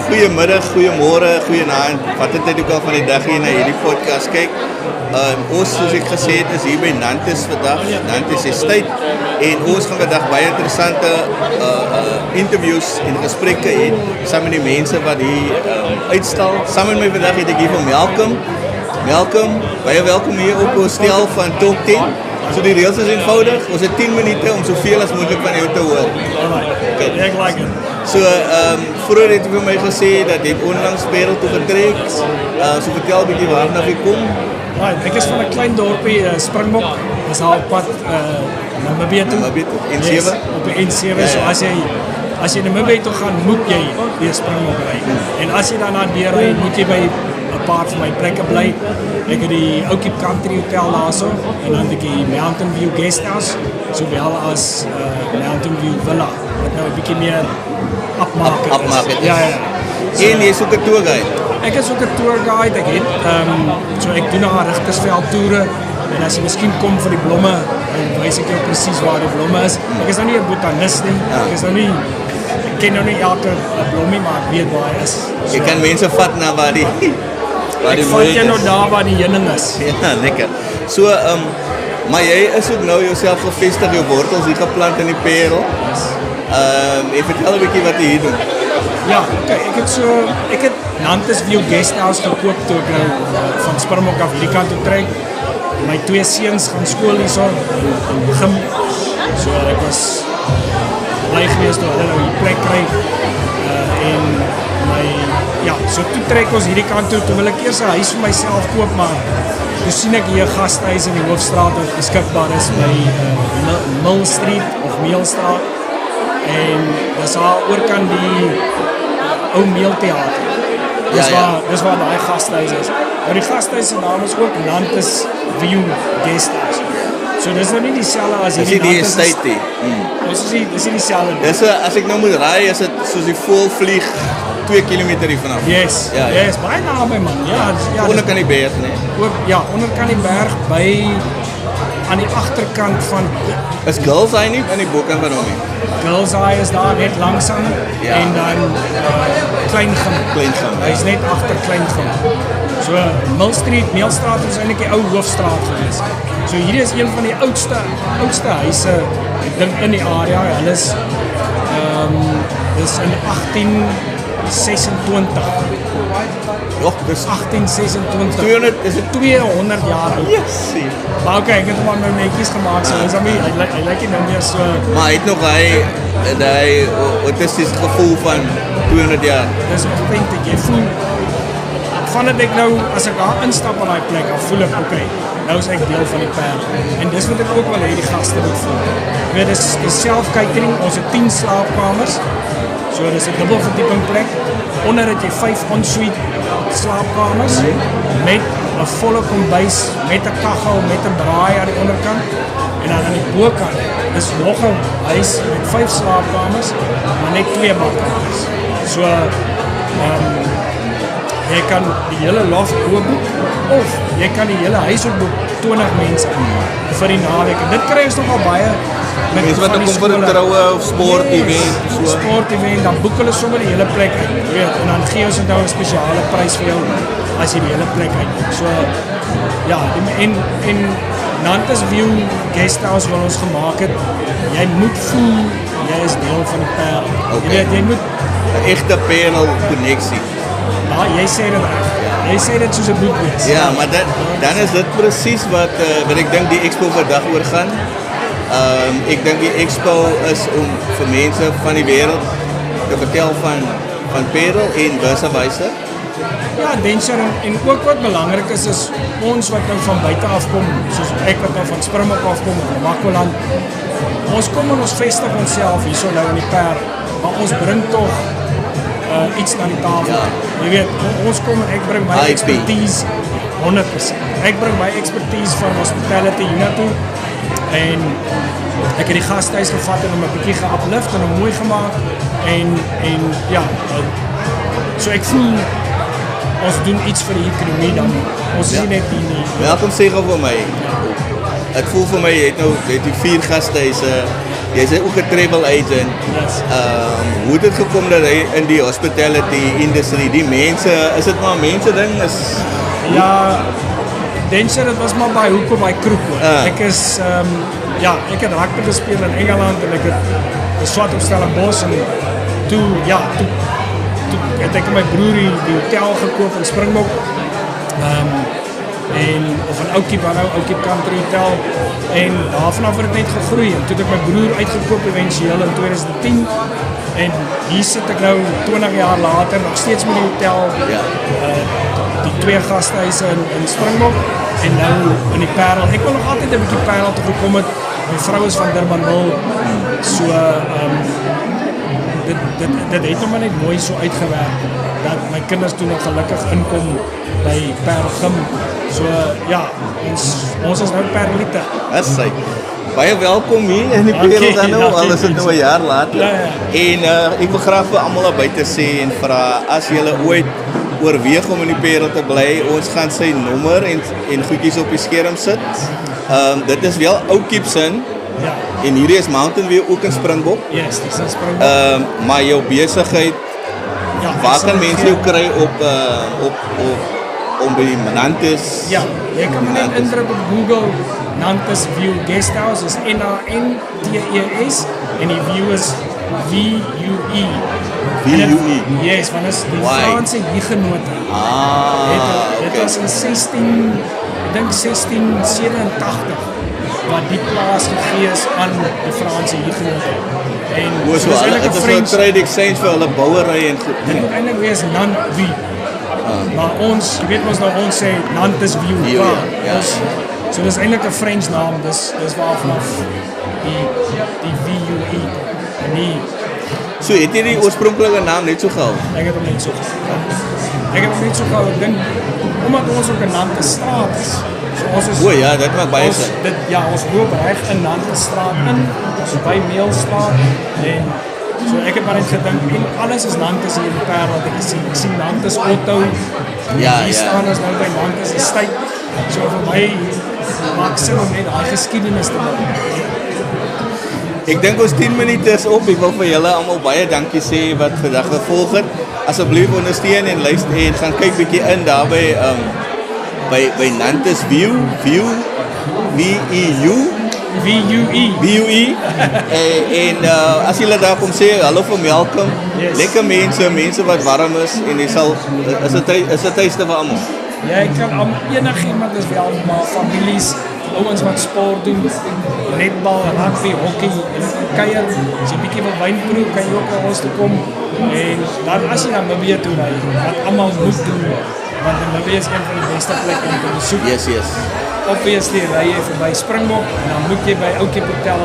Goeiemiddag, goeiemôre, goeienaand. Wat het dit ook al van die dag hier na hierdie podcast kyk. Ons, soos ek gesê het, is hier by Nantes vandag, Nantes Estate. En ons gaan vandag baie interessante interviews en gesprekke hê saam met die mense wat hier uitstal. Saam met my vandag het ek hier van Malcolm. Malcolm, baie welkom hier op ons stel van Talk 10. So die reels is eenvoudig. Ons het 10 minute om soveel as moontlik van jou te hoor. Okay. Ek like it. So, vroeger het jy vir my gesê dat jy onlangs Parel toe getrek. So vertel 'n bietjie waarna jy kom. Right, ek is van 'n klein dorpie, Springbok. Dis al op pad Namibië toe. N7? Yes, op die N7. Ja. So as jy Namibië toe gaan, moet jy deur Springbok ry. En as jy daarna deur ry, moet jy by 'n paar van my plekke bly. Ek het die Ou Cape Country Hotel daarso en dan die Mountain View Guesthouse, sowel as Mountain View Villa wat nou 'n bietjie meer upmarket is. Ja. So, en jy is ook 'n tourguide. Ek is ook 'n tourguide. Ek het so ek doen na Rigtersveld toere en as jy miskien kom vir die blomme, dan wys ek jou presies waar die blomme is. Ek is nou nie 'n botanis nie. Ek ken nou nie elke blommie, maar ek weet waar hy is. So, jy kan mense vat na waar die ek vat jy nou daar waar die heuning is. Ja, lekker. So, maar jy is ook nou jouself gevestig, jou wortels hier geplant in die Parel. Yes. En vertel 'n bietjie wat jy hier doen. Ja, okay, ek het Nantes View Guesthouse gekoop toe ek nou van Springbok af hierdie kant toe trek. My 2 seuns gaan skool hierso in gym. So ek was bly geweest toe hulle nou die plek kry. So toe trek ons hierdie kant toe wil ek eers 'n huis vir myself koop, maar toe sien ek hier 'n gastehuis in die Hoofstraat wat beskikbaar is by Mill Street of Meelstraat. En dis daar oorkant die ou Meelteater. Dis waar daai gastehuis is. Maar die gastehuis se naam is ook Nantes View Guesthouse. So dis nou nie dieselfde as hierdie Nantes Estate. Dis nie dieselfde. Dis as ek nou moet raai, is dit soos die voëlvlieg 2 kilometer hier vanaf. Yes, baie naby man. Ja, onder kan die berg, nee. Ook onder kan die berg by aan die agterkant van is Girls Eye nie aan die bokant van hom nie. Girls Eye is daar net langsaan en dan Klein Gim. Hy's net agter Klein Gim. So Meelstraat is eintlik die ou hoofstraat gewees. So hierdie is een van die oudste huise ek dink in die area. Hulle is dis in 1826. Ja, dis 1826. 200 is dit 200 jaar oud. Yes. Maar okay, ek het hom nou netjies gemaak. So hy lyk nie nou meer so. Maar hy het nog wat is dit gevoel van 200 jaar? Dis authentic. Jy voel vandat ek nou as ek daar instap op daai plek, dan voel ek okay. Nou is ek deel van die Parel. En dis wat ek ook wil hê die gaste moet voel. Jy weet, dis self-catering. Ons het 10 slaapkamers. So dis 'n dubbel verdieping plek. Onder het jy 5 ensuite slaapkamers met 'n volle kombuis, met 'n kaggel, met 'n braai aan die onderkant. En dan aan die bokant is nog 'n huis met 5 slaapkamers, maar net 2 badkamers. So jy kan die hele loft boek of jy kan die hele huis opboek 20 mense vir die naweek. En dit kry ons nogal baie met mense wat kom vir 'n troue of sport-event, sport-event, dan boek hulle sommer die hele plek uit, weet, en dan gee ons nou 'n spesiale prys vir jou as jy die hele plek uitboek. So ja, en Nantes View Guesthouse wat ons gemaak het, jy moet voel jy is deel van die Parel. Okay. Jy weet, jy moet 'n egte Parel koneksie. Ja, jy sê dit reg. Jy sê dit soos 'n boek wees. Ja, maar dan is dit presies wat ek dink die expo vandag oor gaan. Ek dink die expo is om vir mense van die wêreld te vertel van Parel en vice versa. Ja, Denser en ook wat belangrik is ons wat nou van buite af kom, soos ek wat nou van Springbok af kom, van Makwaland. Ons kom en ons vestig onsself hierso nou in die Parel, maar ons bring tog iets na die tafel. Ja. Jy weet, ons kom en ek bring my expertise 100%. Ek bring my expertise van hospitality hiernatoe en ek het die gastehuis gevat en hom 'n bietjie ge-uplift en hom mooi gemaak en ja, so ek voel ons doen iets vir die ekonomie dan. Ons is net nie. Welkom sê gou vir my. Ek voel vir my jy het nou 4 gastehuise. Jy's ook 'n travel agent. Yes. Hoe het dit gekom dat hy in die hospitality industry, die mense, is dit maar mense ding is Ja, Denser, dit was maar by hoekom by kroeg hoor. Ek is ek het rugby gespeel in Engeland en ek het 'n swart op Stellenbosch en toe het ek my broer die hotel gekoop in Springbok. Of 'n ouetjie van nou ouetjie Country Hotel en daarvan het dit net gegroei en toe het ek my broer uitgekoop éventueel in 2010 en hier sit ek nou 20 jaar later nog steeds met die hotel. Die 2 gastehuise in Springbok en nou in die Parel. Ek wil nog altyd 'n bietjie Parel toe gekom het. My vrou is van Durbanville. So dit het nog maar net mooi so uitgewerk dat my kinders toe nog gelukkig inkom by Parel Gym. So ons is nou Parelite. Dis sy. Baie welkom hier in die Parel dan nou, al is dit nou 'n jaar later. En ek wil graag vir almal daar buite sê en vra as julle ooit oorweeg om in die Parel te bly, ons gaan sy nommer en goedjies op die skerm sit. Dit is wel Ou Kiepsin. Ja. En hierdie is Mountain View ook in Springbok. Yes, dis in Springbok. Maar jou besigheid, waar kan mense jou kry op om by die Nantes? Ja, jy kan net indruk op Google Nantes View Guesthouse, is Nantes en die view is VUE. VUE? Yes, want is die Franse hygenote. Dit was in 1687 wat die plaas gegee is aan die Franse hygenote. En so dit is 'n trade exchange vir hulle bouery en goed. Dit moet eintlik wees Nantes. Maar ons, jy weet ons nou ons sê Nantes View. So dis eintlik 'n French naam, dis waarvan die VUE en die So het jy die oorspronklike naam net so gehou? Ek het hom net so gehou. Ek dink omdat ons ook 'n Nantes straat is. So ons is dit maak baie sin. Ons loop reg in Nantes straat in, so by Meelstraat en so ek het maar net gedink en alles is Nantes hier in die Parel. Ek sien Nantes Otto. Hier staan ons nou by Nantes Estate. So vir my maak sin om net daai geskiedenis te bou. Ek dink ons 10 minute is op. Ek wil vir julle almal baie dankie sê wat vandag gevolg het. Asseblief ondersteun en luister en gaan kyk bietjie in daar by Nantes View, VUE. En as julle daar kom sê hallo vir welkom. Lekker mense wat warm is en jy sal is 'n tuiste vir almal. Ja, ek kan enigiemand is wel, maar families, ouens wat sport doen, netbal, rugby, hockey, kuier, as jy bietjie wil wyn proe, kan jy ook na ons toe kom. En dan as jy na Namibië toe ry, wat almal moet doen, want Namibië is een van die beste plekke om te besoek. Yes. Obviously ry jy verby Springbok en dan moet jy by Ou Cape Hotel,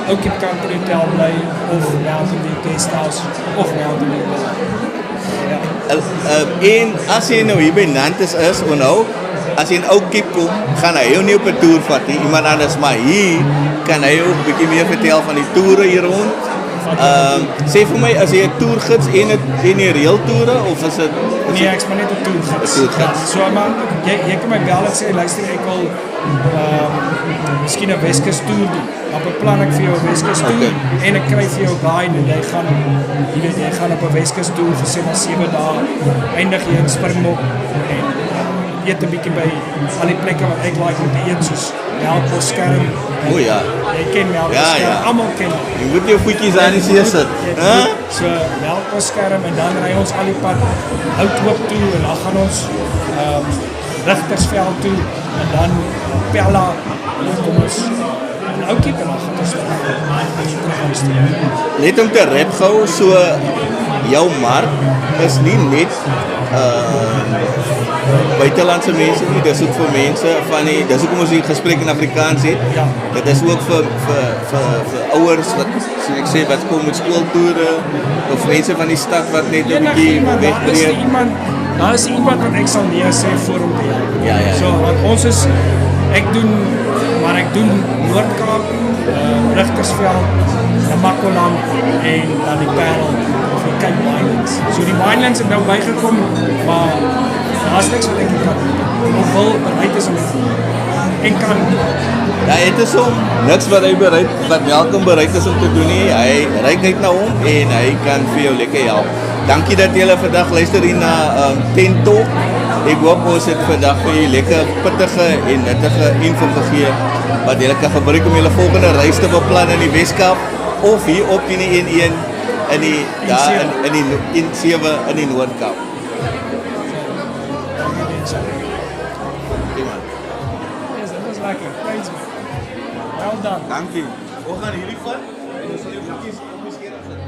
Ou Cape Country Hotel bly of Mountain View Guesthouse of Mountain View. En as jy nou hier by Nantes is, as jy in Ou Cape kom, gaan hy jou nie op 'n toer vat nie, iemand anders, maar hier kan hy ook 'n bietjie meer vertel van die toere hier rond. Sê vir my, as jy 'n toergids en 'n reël toere of is dit Nee, ek's maar net 'n toergids. So maar jy kan my bel en sê luister ek wil miskien 'n Weskus toer doen. Dan beplan ek vir jou 'n Weskus toer en ek kry vir jou guide en jy gaan op 'n Weskus toer vir sê maar 7 dae. Eindig jy in Springbok en eet 'n bietjie by al die plekke wat ek like om te eet soos Melkboskerm. Jy ken Melkboskerm, almal ken. Jy moet jou voetjies aan die see sit. So Melkboskerm en dan ry ons al die pad Houthoop toe en dan gaan ons Rigtersveld toe en dan Pella en dan kom ons in Ou Cape en dan gaan ons net om te rap gou, so jou mark is nie net buitelandse mense nie, dis ook vir mense van dis hoekom ons hier gesprek in Afrikaans het. Dit is ook vir ouers wat so ek sê wat kom met skooltoere of mense van die stad wat net 'n bietjie wegbreek. Daar is iemand wat ek sal neersê voor hom te help. Ja. So want ons is ek doen Noord-Kaap, Rigtersveld, Namakoland en dan die Parel of die Cape Winelands. So die Winelands het nou bygekom, maar daar's niks wat ek kan doen. Of wil bereid is om en kan doen. Ja, het is om niks wat Malcolm bereid is om te doen nie. Hy reik net na hom en hy kan vir jou lekker help. Dankie dat julle vandag luister hier na Tent Talk. Ek hoop ons het vandag vir julle lekker pittige en nuttige info gegee wat julle kan gebruik om julle volgende reis te beplan in die Weskaap of hier op die N1 in die N7 in die Noord-Kaap. Yes, dat was lekker. Thanks man. Well done. Dankie. Ons gaan hierdie vat en ons sal jou voetjies op die skerm sit.